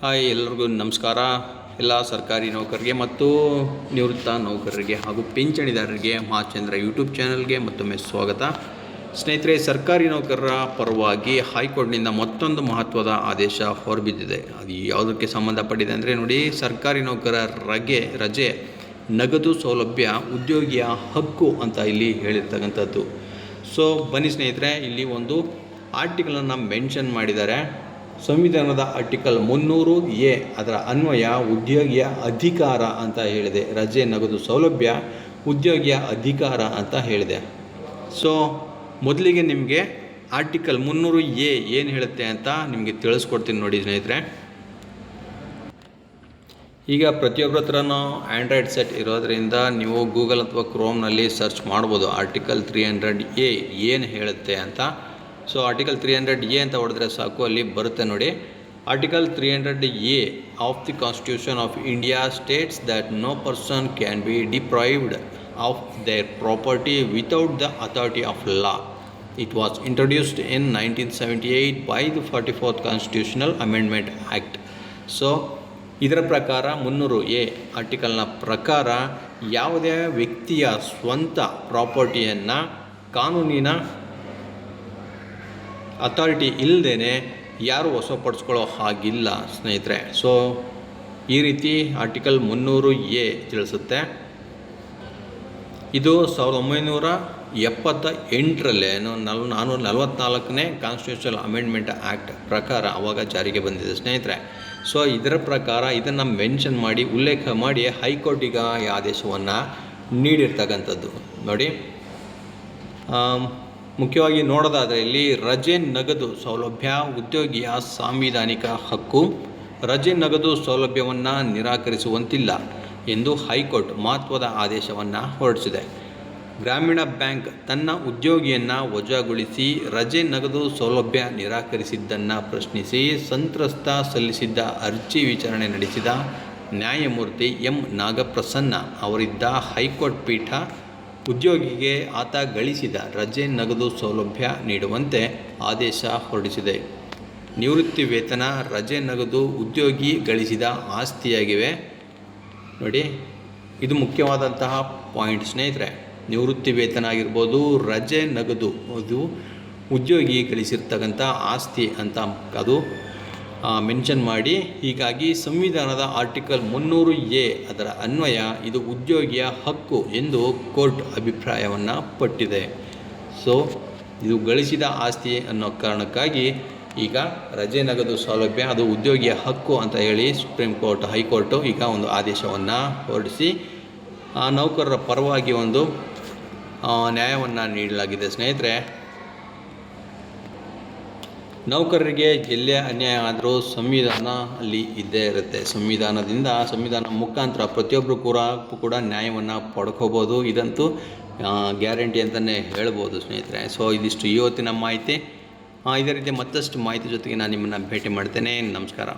Hi, ಎಲ್ಲರಿಗೂ ನಮಸ್ಕಾರ. ಎಲ್ಲ ಸರ್ಕಾರಿ ನೌಕರರಿಗೆ ಮತ್ತು ನಿವೃತ್ತ ನೌಕರರಿಗೆ ಹಾಗೂ ಪಿಂಚಣಿದಾರರಿಗೆ ಮಹಾಚಂದ್ರ ಯೂಟ್ಯೂಬ್ ಚಾನಲ್ಗೆ ಮತ್ತೊಮ್ಮೆ ಸ್ವಾಗತ. ಸ್ನೇಹಿತರೆ, ಸರ್ಕಾರಿ ನೌಕರರ ಪರವಾಗಿ ಹೈಕೋರ್ಟ್ನಿಂದ ಮತ್ತೊಂದು ಮಹತ್ವದ ಆದೇಶ ಹೊರಬಿದ್ದಿದೆ. ಅದು ಯಾವುದಕ್ಕೆ ಸಂಬಂಧಪಟ್ಟಿದೆ ಅಂದರೆ ನೋಡಿ, ಸರ್ಕಾರಿ ನೌಕರರ ರಜೆ ನಗದು ಸೌಲಭ್ಯ ಉದ್ಯೋಗಿಯ ಹಕ್ಕು ಅಂತ ಇಲ್ಲಿ ಹೇಳಿರ್ತಕ್ಕಂಥದ್ದು. ಸೊ ಬನ್ನಿ ಸ್ನೇಹಿತರೆ, ಇಲ್ಲಿ ಒಂದು ಆರ್ಟಿಕಲನ್ನು ಮೆನ್ಷನ್ ಮಾಡಿದ್ದಾರೆ. ಸಂವಿಧಾನದ ಆರ್ಟಿಕಲ್ 300A ಅದರ ಅನ್ವಯ ಉದ್ಯೋಗಿಯ ಅಧಿಕಾರ ಅಂತ ಹೇಳಿದೆ. ರಜೆ ನಗದು ಸೌಲಭ್ಯ ಉದ್ಯೋಗಿಯ ಅಧಿಕಾರ ಅಂತ ಹೇಳಿದೆ. ಸೊ ಮೊದಲಿಗೆ ನಿಮಗೆ ಆರ್ಟಿಕಲ್ 300A ಏನು ಹೇಳುತ್ತೆ ಅಂತ ನಿಮಗೆ ತಿಳಿಸ್ಕೊಡ್ತೀನಿ ನೋಡಿ ಸ್ನೇಹಿತರೆ. ಈಗ ಪ್ರತಿಯೊಬ್ಬರ ಹತ್ರನೂ ಆ್ಯಂಡ್ರಾಯ್ಡ್ ಸೆಟ್ ಇರೋದರಿಂದ ನೀವು ಗೂಗಲ್ ಅಥವಾ ಕ್ರೋಮ್ನಲ್ಲಿ ಸರ್ಚ್ ಮಾಡ್ಬೋದು ಆರ್ಟಿಕಲ್ 300A ಏನು ಹೇಳುತ್ತೆ ಅಂತ. ಸೊ ಆರ್ಟಿಕಲ್ 300A ಅಂತ ಹೊಡೆದ್ರೆ ಸಾಕು, ಅಲ್ಲಿ ಬರುತ್ತೆ ನೋಡಿ. Article 300A of the constitution of India states that no person can be deprived of their property without the authority of law. It was introduced in 1978 by the 44th constitutional amendment act. So ಇದರ ಪ್ರಕಾರ 300A ಆರ್ಟಿಕಲ್ನ ಪ್ರಕಾರ ಯಾವುದೇ ವ್ಯಕ್ತಿಯ ಸ್ವಂತ ಪ್ರಾಪರ್ಟಿಯನ್ನು ಕಾನೂನಿನ authority ಇಲ್ಲದೇ ಯಾರು ವಶಪಡಿಸ್ಕೊಳ್ಳೋ ಹಾಗಿಲ್ಲ ಸ್ನೇಹಿತರೆ. ಸೊ ಈ ರೀತಿ ಆರ್ಟಿಕಲ್ 300A ತಿಳಿಸುತ್ತೆ. ಇದು 1978ರಲ್ಲೇ 444ನೇ ಕಾನ್ಸ್ಟಿಟ್ಯೂಷನಲ್ ಅಮೆಂಡ್ಮೆಂಟ್ ಆ್ಯಕ್ಟ್ ಪ್ರಕಾರ ಆವಾಗ ಜಾರಿಗೆ ಬಂದಿದೆ ಸ್ನೇಹಿತರೆ. ಸೊ ಇದರ ಪ್ರಕಾರ ಇದನ್ನು ಮೆನ್ಷನ್ ಮಾಡಿ ಉಲ್ಲೇಖ ಮಾಡಿ ಹೈಕೋರ್ಟಿಗೆ ಈ ಆದೇಶವನ್ನು ನೀಡಿರ್ತಕ್ಕಂಥದ್ದು ನೋಡಿ. ಮುಖ್ಯವಾಗಿ ನೋಡೋದಾದರೆ ಇಲ್ಲಿ ರಜೆ ನಗದು ಸೌಲಭ್ಯ ಉದ್ಯೋಗಿಯ ಸಾಂವಿಧಾನಿಕ ಹಕ್ಕು. ರಜೆ ನಗದು ಸೌಲಭ್ಯವನ್ನು ನಿರಾಕರಿಸುವಂತಿಲ್ಲ ಎಂದು ಹೈಕೋರ್ಟ್ ಮಹತ್ವದ ಆದೇಶವನ್ನು ಹೊರಡಿಸಿದೆ. ಗ್ರಾಮೀಣ ಬ್ಯಾಂಕ್ ತನ್ನ ಉದ್ಯೋಗಿಯನ್ನು ವಜಾಗೊಳಿಸಿ ರಜೆ ನಗದು ಸೌಲಭ್ಯ ನಿರಾಕರಿಸಿದ್ದನ್ನು ಪ್ರಶ್ನಿಸಿ ಸಂತ್ರಸ್ತ ಸಲ್ಲಿಸಿದ್ದ ಅರ್ಜಿ ವಿಚಾರಣೆ ನಡೆಸಿದ ನ್ಯಾಯಮೂರ್ತಿ ಎಂ ನಾಗಪ್ರಸನ್ನ ಅವರಿದ್ದ ಹೈಕೋರ್ಟ್ ಪೀಠ ಉದ್ಯೋಗಿಗೆ ಆತ ಗಳಿಸಿದ ರಜೆ ನಗದು ಸೌಲಭ್ಯ ನೀಡುವಂತೆ ಆದೇಶ ಹೊರಡಿಸಿದೆ. ನಿವೃತ್ತಿ ವೇತನ, ರಜೆ ನಗದು ಉದ್ಯೋಗಿ ಗಳಿಸಿದ ಆಸ್ತಿಯಾಗಿವೆ ನೋಡಿ. ಇದು ಮುಖ್ಯವಾದಂತಹ ಪಾಯಿಂಟ್ ಸ್ನೇಹಿತರೆ. ನಿವೃತ್ತಿ ವೇತನ ಆಗಿರ್ಬೋದು, ರಜೆ ನಗದು ಅದು ಉದ್ಯೋಗಿ ಗಳಿಸಿರ್ತಕ್ಕಂಥ ಆಸ್ತಿ ಅಂತ ಅದು ಮೆನ್ಷನ್ ಮಾಡಿ, ಹೀಗಾಗಿ ಸಂವಿಧಾನದ ಆರ್ಟಿಕಲ್ 300A ಅದರ ಅನ್ವಯ ಇದು ಉದ್ಯೋಗಿಯ ಹಕ್ಕು ಎಂದು ಕೋರ್ಟ್ ಅಭಿಪ್ರಾಯವನ್ನು ಪಟ್ಟಿದೆ. ಸೊ ಇದು ಗಳಿಸಿದ ಆಸ್ತಿ ಅನ್ನೋ ಕಾರಣಕ್ಕಾಗಿ ಈಗ ರಜೆ ನಗದು ಸೌಲಭ್ಯ ಅದು ಉದ್ಯೋಗಿಯ ಹಕ್ಕು ಅಂತ ಹೇಳಿ ಸುಪ್ರೀಂ ಕೋರ್ಟ್ ಹೈಕೋರ್ಟು ಈಗ ಒಂದು ಆದೇಶವನ್ನು ಹೊರಡಿಸಿ ನೌಕರರ ಪರವಾಗಿ ಒಂದು ನ್ಯಾಯವನ್ನು ನೀಡಲಾಗಿದೆ ಸ್ನೇಹಿತರೆ. ನೌಕರರಿಗೆ ಎಲ್ಲೇ ಅನ್ಯಾಯ ಆದರೂ ಸಂವಿಧಾನ ಅಲ್ಲಿ ಇದ್ದೇ ಇರುತ್ತೆ. ಸಂವಿಧಾನ ಮುಖಾಂತರ ಪ್ರತಿಯೊಬ್ಬರು ಕೂಡ ನ್ಯಾಯವನ್ನು ಪಡ್ಕೋಬೋದು. ಇದಂತೂ ಗ್ಯಾರಂಟಿ ಅಂತಲೇ ಹೇಳ್ಬೋದು ಸ್ನೇಹಿತರೆ. ಸೊ ಇದಿಷ್ಟು ಇವತ್ತಿನ ಮಾಹಿತಿ. ಇದೇ ರೀತಿ ಮತ್ತಷ್ಟು ಮಾಹಿತಿ ಜೊತೆಗೆ ನಾನು ನಿಮ್ಮನ್ನು ಭೇಟಿ ಮಾಡ್ತೇನೆ. ನಮಸ್ಕಾರ.